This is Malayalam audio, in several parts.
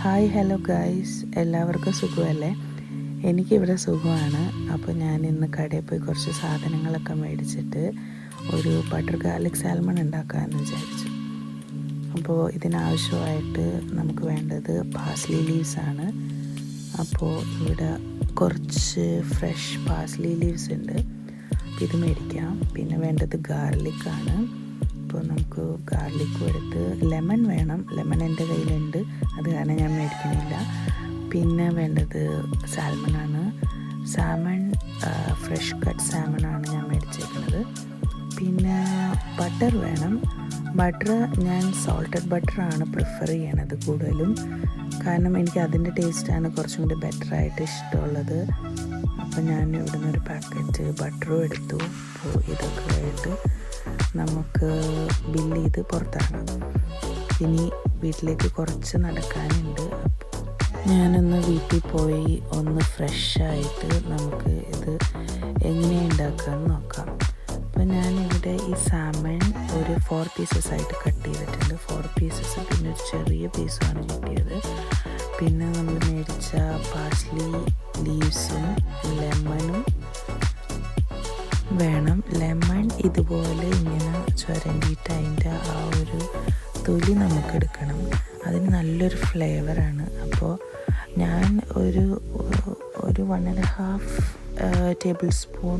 ഹായ് ഹലോ ഗൈസ്, എല്ലാവർക്കും സുഖമല്ലേ? എനിക്കിവിടെ സുഖമാണ്. അപ്പോൾ ഞാൻ ഇന്ന് കടയിൽ പോയി കുറച്ച് സാധനങ്ങളൊക്കെ മേടിച്ചിട്ട് ഒരു ബട്ടർ ഗാർലിക് സാൽമൺ ഉണ്ടാക്കാമെന്ന് വിചാരിച്ചു. അപ്പോൾ ഇതിനാവശ്യമായിട്ട് നമുക്ക് വേണ്ടത് പാസ്ലി ലീവ്സ് ആണ്. അപ്പോൾ ഇവിടെ കുറച്ച് ഫ്രഷ് പാസ്ലി ലീവ്സ് ഉണ്ട്, ഇത് മേടിക്കാം. പിന്നെ വേണ്ടത് ഗാർലിക്കാണ്. അപ്പോൾ നമുക്ക് ഗാർലിക്കും എടുത്ത് ലെമൺ വേണം. ലെമൺ എൻ്റെ കയ്യിലുണ്ട്, അത് കാരണം ഞാൻ മേടിക്കുന്നില്ല. പിന്നെ വേണ്ടത് സാൽമണാണ്. സാമൺ ഫ്രഷ് കട്ട് സാമണാണ് ഞാൻ മേടിച്ചേക്കുന്നത്. പിന്നെ ബട്ടർ വേണം. ബട്ടർ ഞാൻ സോൾട്ടഡ് ബട്ടറാണ് പ്രിഫർ ചെയ്യണത് കൂടുതലും, കാരണം എനിക്ക് അതിൻ്റെ ടേസ്റ്റാണ് കുറച്ചും കൂടി ബെറ്ററായിട്ട് ഇഷ്ടമുള്ളത്. അപ്പോൾ ഞാൻ ഇവിടുന്ന് ഒരു പാക്കറ്റ് ബട്ടറും എടുത്തു. അപ്പോൾ ഇതൊക്കെ ആയിട്ട് നമുക്ക് ബില്ല് ചെയ്ത് പുറത്തിറങ്ങാം. ഇനി വീട്ടിലേക്ക് കുറച്ച് നടക്കാനുണ്ട്. ഞാനൊന്ന് വീട്ടിൽ പോയി ഒന്ന് ഫ്രഷായിട്ട് നമുക്ക് ഇത് എങ്ങനെയാണ് ഉണ്ടാക്കാമെന്ന് നോക്കാം. അപ്പോൾ ഞാനിവിടെ ഈ സാമൺ ഒരു 4 പീസസ് ആയിട്ട് കട്ട് ചെയ്തിട്ടുണ്ട്. 4 പീസസ്, പിന്നെ ഒരു ചെറിയ പീസുമാണ് കിട്ടിയത്. പിന്നെ നമ്മൾ മേടിച്ച പാസ്ലി ലീവ്സും ലെമണും വേണം. ലെമൺ ഇതുപോലെ ഇങ്ങനെ ചുരണ്ടിയിട്ട് അതിൻ്റെ ആ ഒരു തൊലി നമുക്ക് എടുക്കണം. അതിന് നല്ലൊരു ഫ്ലേവറാണ്. അപ്പോൾ ഞാൻ ഒരു 1.5 ടേബിൾ സ്പൂൺ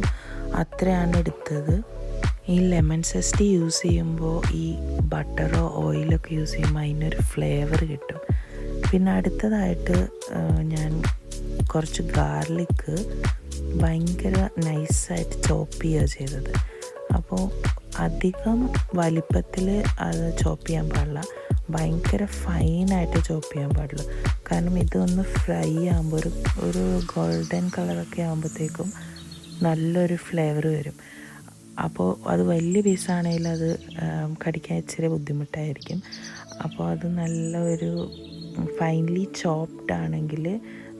അത്രയാണ് എടുത്തത്. ഈ ലെമൺ സെസ്റ്റ് യൂസ് ചെയ്യുമ്പോൾ ഈ ബട്ടറോ ഓയിലൊക്കെ യൂസ് ചെയ്യുമ്പോൾ അതിനൊരു ഫ്ലേവർ കിട്ടും. പിന്നെ അടുത്തതായിട്ട് ഞാൻ കുറച്ച് ഗാർലിക്ക് ഭയങ്കര നൈസായിട്ട് ചോപ്പ് ചെയ്യുക ചെയ്തത്. അപ്പോൾ അധികം വലിപ്പത്തിൽ അത് ചോപ്പ് ചെയ്യാൻ പാടില്ല, ഭയങ്കര ഫൈനായിട്ട് ചോപ്പ് ചെയ്യാൻ പാടുള്ളൂ. കാരണം ഇതൊന്ന് ഫ്രൈ ആകുമ്പോൾ ഒരു ഗോൾഡൻ കളറൊക്കെ ആകുമ്പോഴത്തേക്കും നല്ലൊരു ഫ്ലേവർ വരും. അപ്പോൾ അത് വലിയ പീസാണെങ്കിൽ അത് കടിക്കാൻ ഇച്ചിരി ബുദ്ധിമുട്ടായിരിക്കും. അപ്പോൾ അത് നല്ല ഒരു ഫൈൻലി ചോപ്ഡ് ആണെങ്കിൽ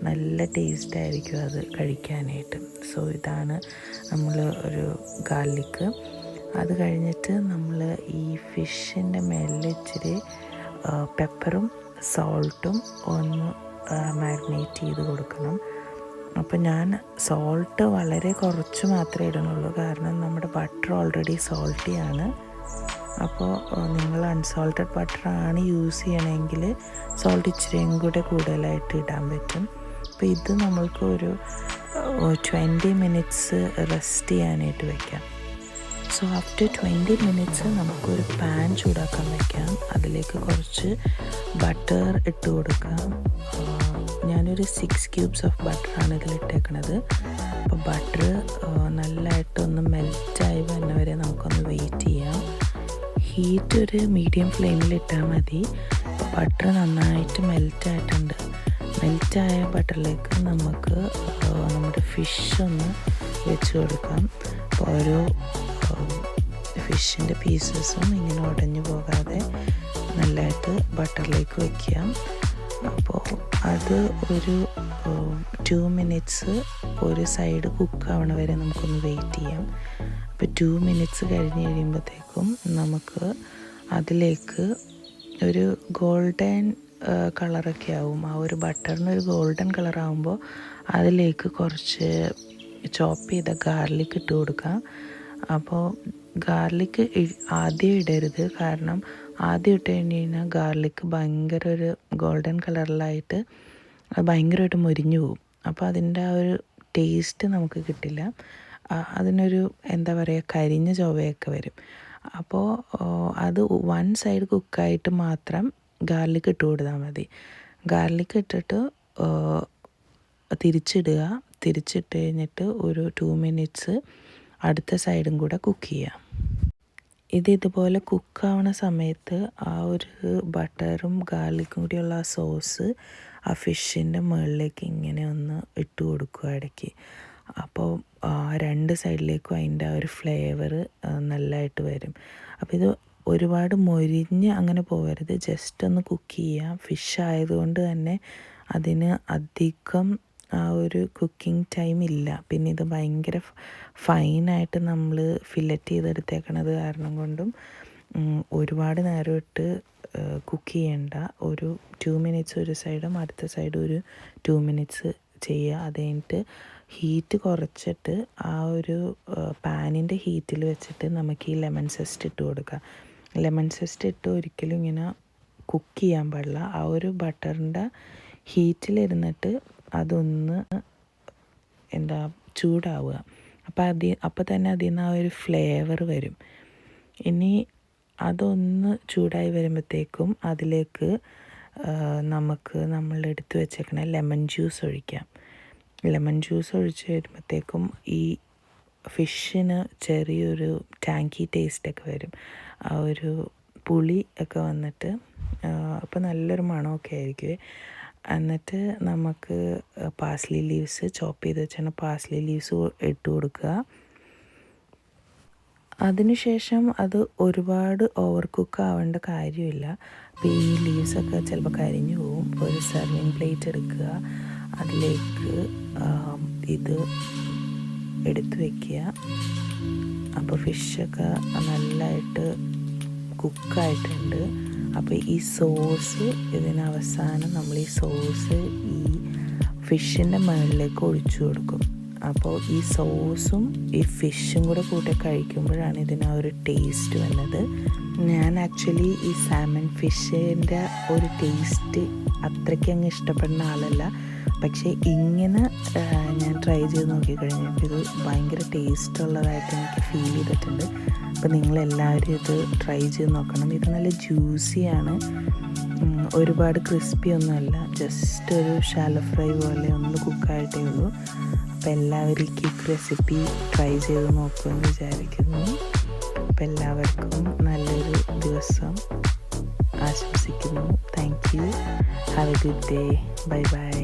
നല്ല ടേസ്റ്റായിരിക്കും അത് കഴിക്കാനായിട്ട്. സോ ഇതാണ് നമ്മൾ ഒരു ഗാർലിക്ക്. അത് കഴിഞ്ഞിട്ട് നമ്മൾ ഈ ഫിഷിൻ്റെ മേലിൽ ഇച്ചിരി പെപ്പറും സോൾട്ടും ഒന്ന് മാരിനേറ്റ് ചെയ്ത് കൊടുക്കണം. അപ്പോൾ ഞാൻ സോൾട്ട് വളരെ കുറച്ച് മാത്രമേ ഇടുന്നുള്ളൂ, കാരണം നമ്മുടെ ബട്ടർ ഓൾറെഡി സോൾട്ടിയാണ്. അപ്പോൾ നിങ്ങൾ അൺസോൾട്ടഡ് ബട്ടറാണ് യൂസ് ചെയ്യണമെങ്കിൽ സോൾട്ട് ഇച്ചിരിയും കൂടെ കൂടുതലായിട്ട് ഇടാൻ പറ്റും. അപ്പോൾ ഇത് നമ്മൾക്ക് ഒരു 20 മിനിറ്റ്സ് റെസ്റ്റ് ചെയ്യാനായിട്ട് വയ്ക്കാം. സോ ആഫ്റ്റർ 20 മിനിറ്റ്സ് നമുക്കൊരു പാൻ ചൂടാക്കാൻ വയ്ക്കാം. അതിലേക്ക് കുറച്ച് ബട്ടർ ഇട്ട് കൊടുക്കാം. ഞാനൊരു 6 ക്യൂബ്സ് ഓഫ് ബട്ടറാണ് ഇതിലിട്ടേക്കണത്. അപ്പോൾ ബട്ടർ നല്ലതായിട്ടൊന്ന് മെൽറ്റായി വരുന്ന വരെ നമുക്കൊന്ന് വെയിറ്റ് ചെയ്യാം. ഹീറ്റ് ഒരു മീഡിയം ഫ്ലെയിമിലിട്ടാൽ മതി. ബട്ടർ നന്നായിട്ട് മെൽറ്റായിട്ടുണ്ട്. മെൽറ്റായ ബട്ടറിലേക്ക് നമുക്ക് നമ്മുടെ ഫിഷ് ഒന്ന് വെച്ച് കൊടുക്കാം. അപ്പോൾ ഓരോ ഫിഷിൻ്റെ പീസസും ഇങ്ങനെ ഉടഞ്ഞു പോകാതെ നല്ലതായിട്ട് ബട്ടറിലേക്ക് വയ്ക്കാം. അപ്പോൾ അത് ഒരു 2 മിനിറ്റ്സ് ഒരു സൈഡ് കുക്കാവണ വരെ നമുക്കൊന്ന് വെയിറ്റ് ചെയ്യാം. അപ്പോൾ 2 മിനിറ്റ്സ് കഴിഞ്ഞ് കഴിയുമ്പോഴത്തേക്കും നമുക്ക് അതിലേക്ക് ഒരു ഗോൾഡൻ കളറൊക്കെ ആവും. ആ ഒരു ബട്ടറിനൊരു ഗോൾഡൻ കളറാകുമ്പോൾ അതിലേക്ക് കുറച്ച് ചോപ്പ് ചെയ്ത ഗാർലിക് ഇട്ട് കൊടുക്കാം. അപ്പോൾ ഗാർലിക്ക് ആദ്യം ഇടരുത്, കാരണം ആദ്യം ഇട്ട് കഴിഞ്ഞാൽ ഗാർലിക്ക് ഭയങ്കര ഒരു ഗോൾഡൻ കളറിലായിട്ട് അത് ഭയങ്കരമായിട്ട് മൊരിഞ്ഞു പോകും. അപ്പോൾ അതിൻ്റെ ആ ഒരു ടേസ്റ്റ് നമുക്ക് കിട്ടില്ല. അതിനൊരു എന്താ പറയുക, കരിഞ്ഞ ചൊവയൊക്കെ വരും. അപ്പോൾ അത് 1 സൈഡ് കുക്കായിട്ട് മാത്രം ഗാർലിക്ക് ഇട്ട് കൊടുത്താൽ മതി. ഗാർലിക്ക് ഇട്ടിട്ട് തിരിച്ചിട്ട് കഴിഞ്ഞിട്ട് ഒരു 2 മിനിറ്റ്സ് അടുത്ത സൈഡും കൂടെ കുക്ക് ചെയ്യാം. ഇതുപോലെ കുക്കാവണ സമയത്ത് ആ ഒരു ബട്ടറും ഗാർലിക്കും കൂടിയുള്ള ആ സോസ് ആ ഫിഷിൻ്റെ മുകളിലേക്ക് ഇങ്ങനെ ഒന്ന് ഇട്ട് കൊടുക്കുക ഇടയ്ക്ക്. അപ്പോൾ 2 സൈഡിലേക്കും അതിൻ്റെ ആ ഒരു ഫ്ലേവർ നല്ലതായിട്ട് വരും. അപ്പോൾ ഇത് ഒരുപാട് മൊരിഞ്ഞ് അങ്ങനെ പോകരുത്, ജസ്റ്റ് ഒന്ന് കുക്ക് ചെയ്യാം. ഫിഷ് ആയതുകൊണ്ട് തന്നെ അതിന് അധികം ആ ഒരു കുക്കിംഗ് ടൈം ഇല്ല. പിന്നെ ഇത് ഭയങ്കര ഫൈനായിട്ട് നമ്മൾ ഫില്ലറ്റ് ചെയ്തെടുത്തേക്കണത് കാരണം കൊണ്ടും ഒരുപാട് നേരം ഇട്ട് കുക്ക് ചെയ്യണ്ട. ഒരു 2 മിനിറ്റ്സ് ഒരു സൈഡും അടുത്ത സൈഡും ഒരു 2 മിനിറ്റ്സ് ചെയ്യുക. അത് കഴിഞ്ഞിട്ട് ഹീറ്റ് കുറച്ചിട്ട് ആ ഒരു പാനിൻ്റെ ഹീറ്റിൽ വെച്ചിട്ട് നമുക്ക് ഈ ലെമൺ സെസ്റ്റ് ഇട്ട് കൊടുക്കാം. ലെമൺ സെസ്റ്റ് ഇട്ട് ഒരിക്കലും ഇങ്ങനെ കുക്ക് ചെയ്യാൻ പാടില്ല. ആ ഒരു ബട്ടറിൻ്റെ ഹീറ്റിലിരുന്നിട്ട് അതൊന്ന് ചൂടാവുക. അപ്പോൾ തന്നെ അതിൽ നിന്ന് ആ ഒരു ഫ്ലേവർ വരും. ഇനി അതൊന്ന് ചൂടായി വരുമ്പോഴത്തേക്കും അതിലേക്ക് നമുക്ക് നമ്മൾ എടുത്ത് വെച്ചേക്കണ ലെമൺ ജ്യൂസ് ഒഴിക്കാം. ലെമൺ ജ്യൂസ് ഒഴിച്ച് വരുമ്പോഴത്തേക്കും ഈ ഫിഷിന് ചെറിയൊരു ടാങ്കി ടേസ്റ്റൊക്കെ വരും. ആ ഒരു പുളി ഒക്കെ വന്നിട്ട് അപ്പോൾ നല്ലൊരു മണമൊക്കെ ആയിരിക്കും. എന്നിട്ട് നമുക്ക് പാസ്ലി ലീവ്സ് ചോപ്പ് ചെയ്ത് വെച്ചാൽ പാസ്ലി ലീവ്സ് ഇട്ട് കൊടുക്കുക. അതിനുശേഷം അത് ഒരുപാട് ഓവർ കുക്ക് ആവേണ്ട കാര്യമില്ല. അപ്പോൾ ഈ ലീവ്സൊക്കെ ചിലപ്പോൾ കരിഞ്ഞു പോകും. അപ്പോൾ ഒരു സെർവിങ് പ്ലേറ്റ് എടുക്കുക, അതിലേക്ക് ഇത് എടുത്ത് വയ്ക്കുക. അപ്പോൾ ഫിഷൊക്കെ നല്ലതായിട്ട് കുക്കായിട്ടുണ്ട്. അപ്പോൾ ഈ സോസ് ഇതിനവസാനം നമ്മൾ ഈ സോസ് ഈ ഫിഷിൻ്റെ മുകളിലേക്ക് ഒഴിച്ചു കൊടുക്കും. അപ്പോൾ ഈ സോസും ഈ ഫിഷും കൂടെ കൂട്ടി കഴിക്കുമ്പോഴാണ് ഇതിന് ആ ഒരു ടേസ്റ്റ് വന്നത്. ഞാൻ ആക്ച്വലി ഈ സാമൺ ഫിഷിൻ്റെ ഒരു ടേസ്റ്റ് അത്രയ്ക്ക് അങ്ങ് ഇഷ്ടപ്പെടുന്ന ആളല്ല. പക്ഷേ ഇങ്ങനെ ഞാൻ ട്രൈ ചെയ്ത് നോക്കിക്കഴിഞ്ഞപ്പോൾ ഇത് ഭയങ്കര ടേസ്റ്റ് ഉള്ളതായിട്ട് എനിക്ക് ഫീൽ ചെയ്തിട്ടുണ്ട്. അപ്പോൾ നിങ്ങളെല്ലാവരും ഇത് ട്രൈ ചെയ്ത് നോക്കണം. ഇത് നല്ല ജ്യൂസിയാണ്, ഒരുപാട് ക്രിസ്പി ഒന്നുമല്ല, ജസ്റ്റ് ഒരു ഷാലോ ഫ്രൈ പോലെ ഒന്ന് കുക്കായിട്ടേ ഉള്ളൂ. അപ്പോൾ എല്ലാവരും ഈ ക്വിക്ക് റെസിപ്പി ട്രൈ ചെയ്ത് നോക്കുമെന്ന് വിചാരിക്കുന്നു. അപ്പോൾ എല്ലാവർക്കും നല്ലൊരു ദിവസം ആശംസിക്കുന്നു. Thank you. Have A good day. Bye bye.